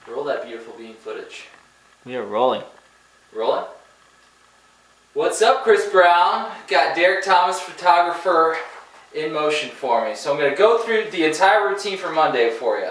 Roll that beautiful bean footage. We are rolling. Rolling? What's up, Chris Brown? Got Derek Thomas, photographer, in motion for me. So I'm going to go through the entire routine for Monday for you.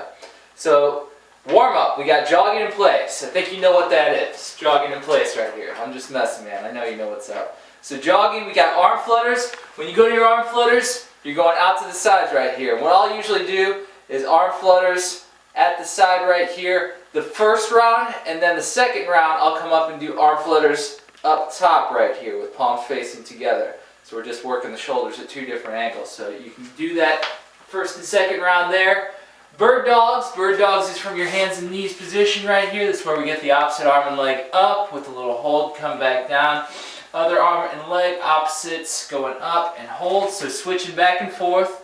So, warm up. We got jogging in place. I think you know what that is. Jogging in place right here. I'm just messing, man. I know you know what's up. So jogging, we got arm flutters. When you go to your arm flutters, you're going out to the sides right here. What I'll usually do is arm flutters at the side right here the first round, and then the second round I'll come up and do arm flutters up top right here with palms facing together. So we're just working the shoulders at two different angles. So you can do that first and second round there. Bird dogs. Bird dogs is from your hands and knees position right here. That's where we get the opposite arm and leg up with a little hold, come back down. Other arm and leg opposites going up and hold. So switching back and forth.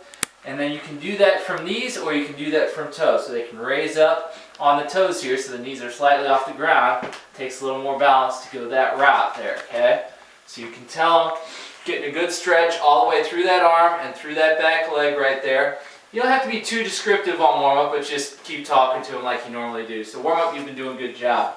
And then you can do that from knees or you can do that from toes. So they can raise up on the toes here so the knees are slightly off the ground. Takes a little more balance to go that route there, okay? So you can tell them getting a good stretch all the way through that arm and through that back leg right there. You don't have to be too descriptive on warm-up, but just keep talking to them like you normally do. So warm-up, you've been doing a good job.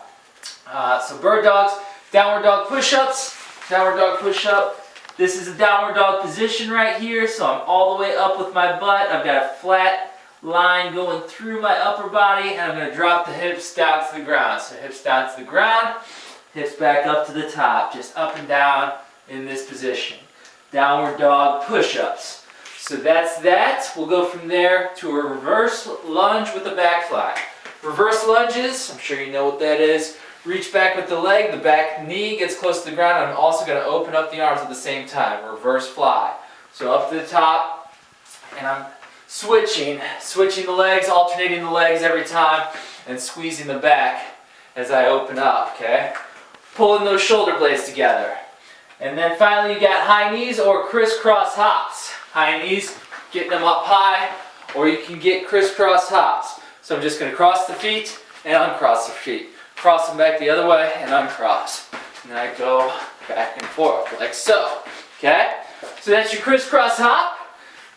So bird dogs, downward dog push-ups, downward dog push-up. This is a downward dog position right here, so I'm all the way up with my butt. I've got a flat line going through my upper body, and I'm going to drop the hips down to the ground. So hips down to the ground, hips back up to the top, just up and down in this position. Downward dog push-ups. So that's that. We'll go from there to a reverse lunge with a back fly. Reverse lunges, I'm sure you know what that is. Reach back with the leg, the back knee gets close to the ground. I'm also going to open up the arms at the same time. Reverse fly. So up to the top, and I'm switching the legs, alternating the legs every time, and squeezing the back as I open up, okay? Pulling those shoulder blades together. And then finally you got high knees or crisscross hops. High knees, getting them up high, or you can get crisscross hops. So I'm just going to cross the feet and uncross the feet. Cross them back the other way and uncross. And I go back and forth like so. Okay? So that's your crisscross hop.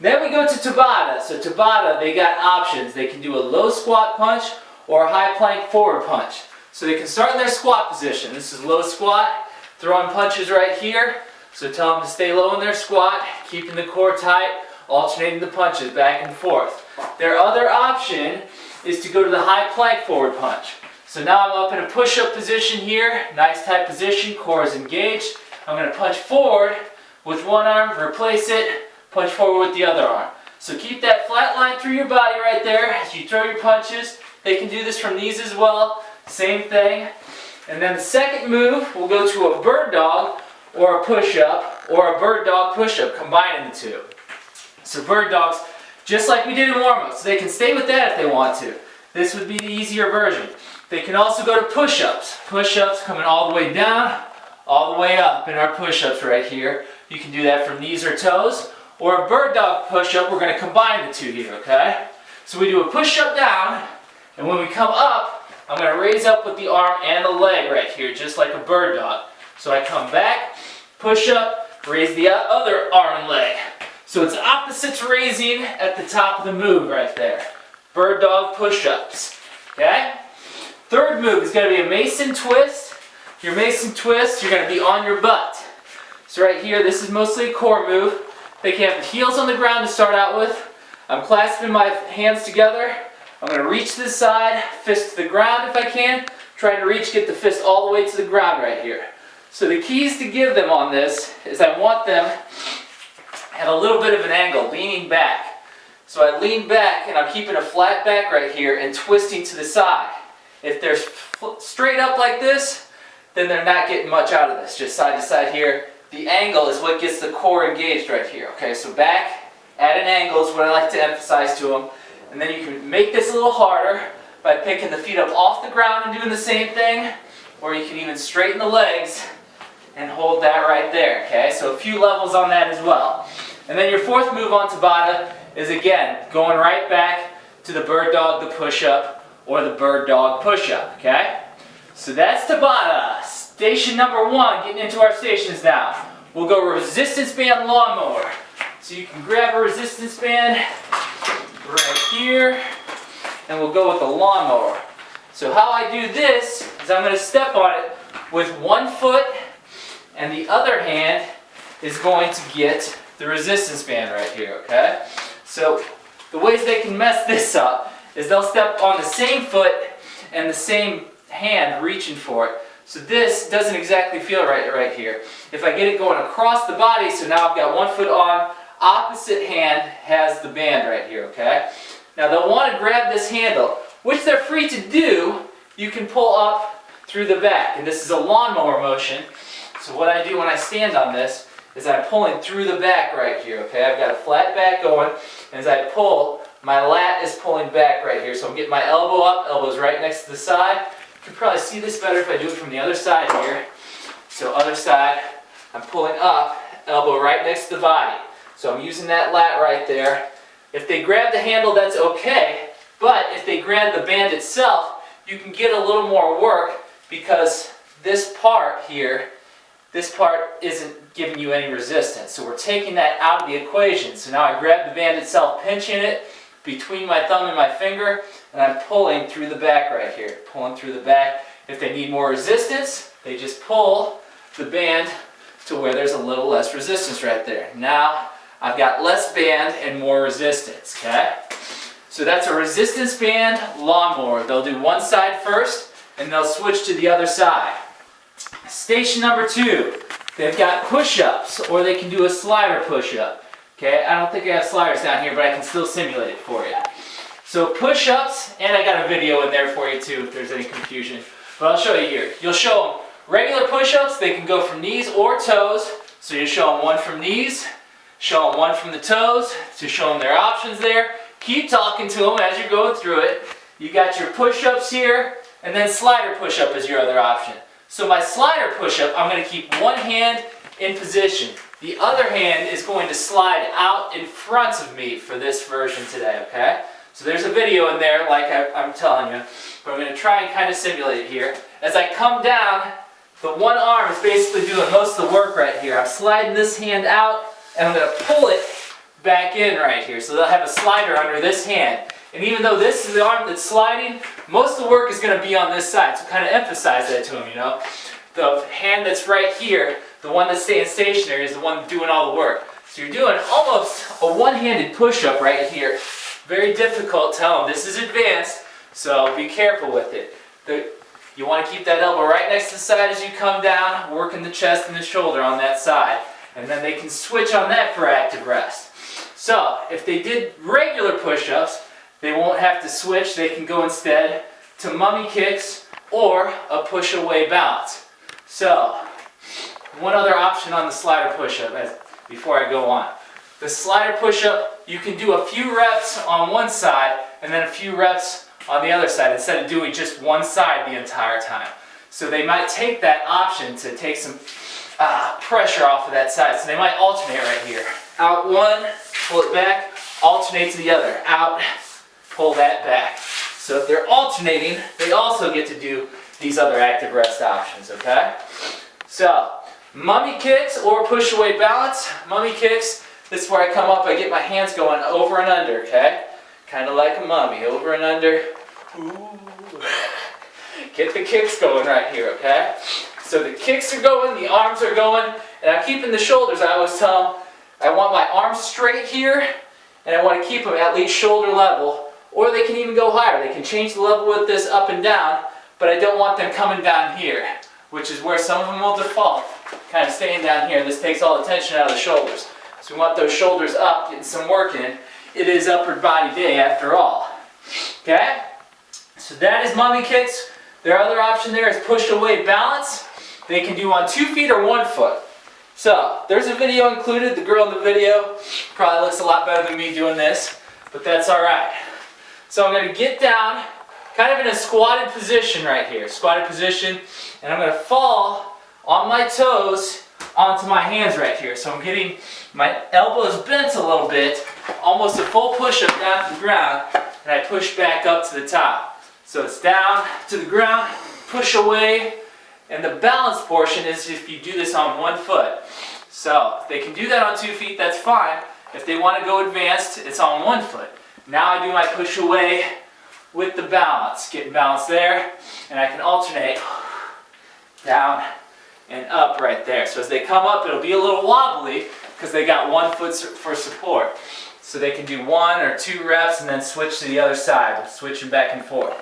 Then we go to Tabata. So Tabata, they got options. They can do a low squat punch or a high plank forward punch. So they can start in their squat position. This is low squat. Throwing punches right here. So tell them to stay low in their squat, keeping the core tight, alternating the punches back and forth. Their other option is to go to the high plank forward punch. So now I'm up in a push-up position here, nice tight position, core is engaged. I'm going to punch forward with one arm, replace it, punch forward with the other arm. So keep that flat line through your body right there as you throw your punches. They can do this from knees as well, same thing. And then the second move, we'll go to a bird dog or a push-up or a bird dog push-up, combining the two. So bird dogs, just like we did in warm-up, so they can stay with that if they want to. This would be the easier version. They can also go to push-ups. Push-ups coming all the way down, all the way up in our push-ups right here. You can do that from knees or toes. Or a bird dog push-up, we're going to combine the two here, okay? So we do a push-up down, and when we come up, I'm going to raise up with the arm and the leg right here, just like a bird dog. So I come back, push up, raise the other arm and leg. So it's opposites raising at the top of the move right there. Bird dog push-ups, okay? Third move is going to be a Mason twist. Your Mason twist, you're going to be on your butt. So right here, this is mostly a core move. They can have the heels on the ground to start out with. I'm clasping my hands together. I'm going to reach to the side, fist to the ground if I can. Try to reach, get the fist all the way to the ground right here. So the keys to give them on this is I want them at a little bit of an angle, leaning back. So I lean back and I'm keeping a flat back right here and twisting to the side. If they're straight up like this, then they're not getting much out of this. Just side to side here. The angle is what gets the core engaged right here. Okay, so back at an angle is what I like to emphasize to them. And then you can make this a little harder by picking the feet up off the ground and doing the same thing. Or you can even straighten the legs and hold that right there. Okay, so a few levels on that as well. And then your fourth move on Tabata is again going right back to the bird dog, the push-up, or the bird dog push-up, okay? So that's Tabata. Station number one, getting into our stations now. We'll go resistance band lawnmower. So you can grab a resistance band right here, and we'll go with the lawnmower. So how I do this is I'm going to step on it with one foot, and the other hand is going to get the resistance band right here, okay? So the ways they can mess this up is they'll step on the same foot and the same hand reaching for it. So this doesn't exactly feel right here. If I get it going across the body, so now I've got one foot on, opposite hand has the band right here, okay? Now they'll want to grab this handle, which they're free to do. You can pull up through the back, and this is a lawnmower motion. So what I do when I stand on this is I'm pulling through the back right here, okay? I've got a flat back going, and as I pull, my lat is pulling back right here. So I'm getting my elbow up, elbow's right next to the side. You can probably see this better if I do it from the other side here. So other side, I'm pulling up, elbow right next to the body. So I'm using that lat right there. If they grab the handle, that's okay, but if they grab the band itself, you can get a little more work because this part here, this part isn't giving you any resistance. So we're taking that out of the equation. So now I grab the band itself, pinching it between my thumb and my finger, and I'm pulling through the back right here, pulling through the back. If they need more resistance, they just pull the band to where there's a little less resistance right there. Now I've got less band and more resistance, okay? So that's a resistance band lawnmower. They'll do one side first, and they'll switch to the other side. Station number 2, they've got push-ups, or they can do a slider push-up. Okay, I don't think I have sliders down here, but I can still simulate it for you. So push-ups, and I got a video in there for you too if there's any confusion. But I'll show you here. You'll show them regular push-ups. They can go from knees or toes. So you show them one from knees, show them one from the toes to show them their options there. Keep talking to them as you're going through it. You got your push-ups here, and then slider push-up is your other option. So my slider push-up, I'm going to keep one hand in position. The other hand is going to slide out in front of me for this version today, okay? So there's a video in there, like I'm telling you, but I'm going to try and kind of simulate it here. As I come down, the one arm is basically doing most of the work right here. I'm sliding this hand out, and I'm going to pull it back in right here. So they'll have a slider under this hand. And even though this is the arm that's sliding, most of the work is going to be on this side. So kind of emphasize that to them, you know. The hand that's right here, the one that's staying stationary, is the one doing all the work. So you're doing almost a one-handed push-up right here. Very difficult. Tell them this is advanced, so be careful with it. You want to keep that elbow right next to the side as you come down, working the chest and the shoulder on that side. And then they can switch on that for active rest. So if they did regular push-ups, they won't have to switch. They can go instead to mummy kicks or a push-away balance. So one other option on the slider push-up before I go on. The slider push-up, you can do a few reps on one side and then a few reps on the other side instead of doing just one side the entire time. So they might take that option to take some pressure off of that side. So they might alternate right here. Out one, pull it back, alternate to the other. Out, pull that back. So if they're alternating, they also get to do these other active rest options, okay? So, mummy kicks or push away balance. Mummy kicks, this is where I come up, I get my hands going over and under, okay? Kind of like a mummy, over and under. Ooh. Get the kicks going right here, okay? So the kicks are going, the arms are going, and I'm keeping the shoulders. I always tell them, I want my arms straight here, and I want to keep them at least shoulder level, or they can even go higher. They can change the level with this up and down, but I don't want them coming down here, which is where some of them will default, kind of staying down here. This takes all the tension out of the shoulders. So we want those shoulders up, getting some work in. It is upper body day after all. Okay? So that is mummy kicks. Their other option there is push away balance. They can do on 2 feet or 1 foot. So there's a video included. The girl in the video probably looks a lot better than me doing this, but that's alright. So I'm going to get down, kind of in a squatted position right here. Squatted position, and I'm going to fall on my toes onto my hands right here. So I'm getting my elbows bent a little bit, almost a full push-up down to the ground, and I push back up to the top. So it's down to the ground, push away, and the balance portion is if you do this on 1 foot. So if they can do that on 2 feet, that's fine. If they want to go advanced, it's on 1 foot. Now I do my push away with the balance. Getting balance there, and I can alternate down and up right there. So as they come up, it'll be a little wobbly because they got one foot for support. So they can do 1 or 2 reps and then switch to the other side, switching back and forth.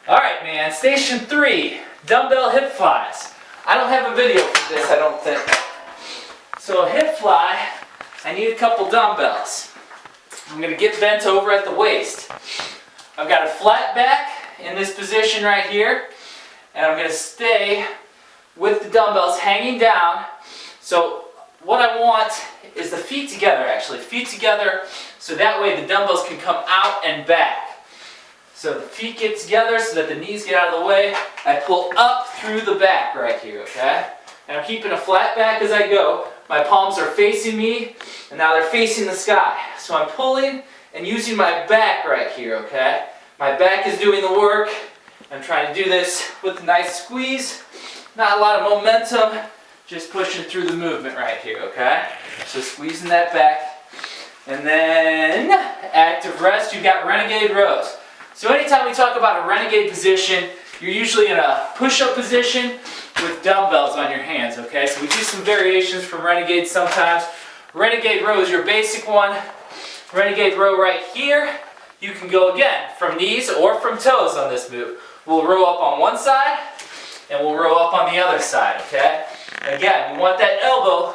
All right, man, station 3, dumbbell hip flies. I don't have a video for this, I don't think. So a hip fly, I need a couple dumbbells. I'm gonna get bent over at the waist. I've got a flat back in this position right here, and I'm gonna stay with the dumbbells hanging down. So what I want is the feet together, actually. Feet together, so that way the dumbbells can come out and back. So the feet get together so that the knees get out of the way. I pull up through the back right here, okay? And I'm keeping a flat back as I go. My palms are facing me, and now they're facing the sky. So I'm pulling and using my back right here, okay? My back is doing the work. I'm trying to do this with a nice squeeze. Not a lot of momentum, just pushing through the movement right here, okay? So squeezing that back. And then active rest, you've got renegade rows. So anytime we talk about a renegade position, you're usually in a push-up position with dumbbells on your hands, okay? So we do some variations from renegade sometimes. Renegade row is your basic one. Renegade row right here. You can go again from knees or from toes on this move. We'll row up on one side and we'll row up on the other side, okay? Again, we want that elbow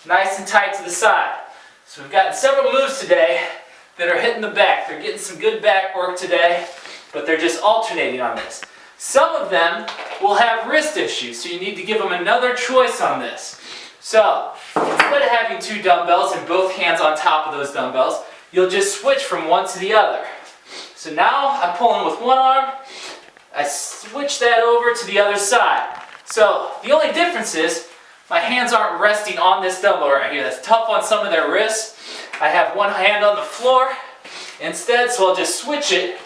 nice and tight to the side. So we've gotten several moves today that are hitting the back. They're getting some good back work today, but they're just alternating on this. Some of them will have wrist issues, so you need to give them another choice on this. So, instead of having 2 dumbbells and both hands on top of those dumbbells, you'll just switch from one to the other. So now I'm pulling with one arm, I switch that over to the other side. So the only difference is my hands aren't resting on this dumbbell right here. That's tough on some of their wrists. I have one hand on the floor instead, so I'll just switch it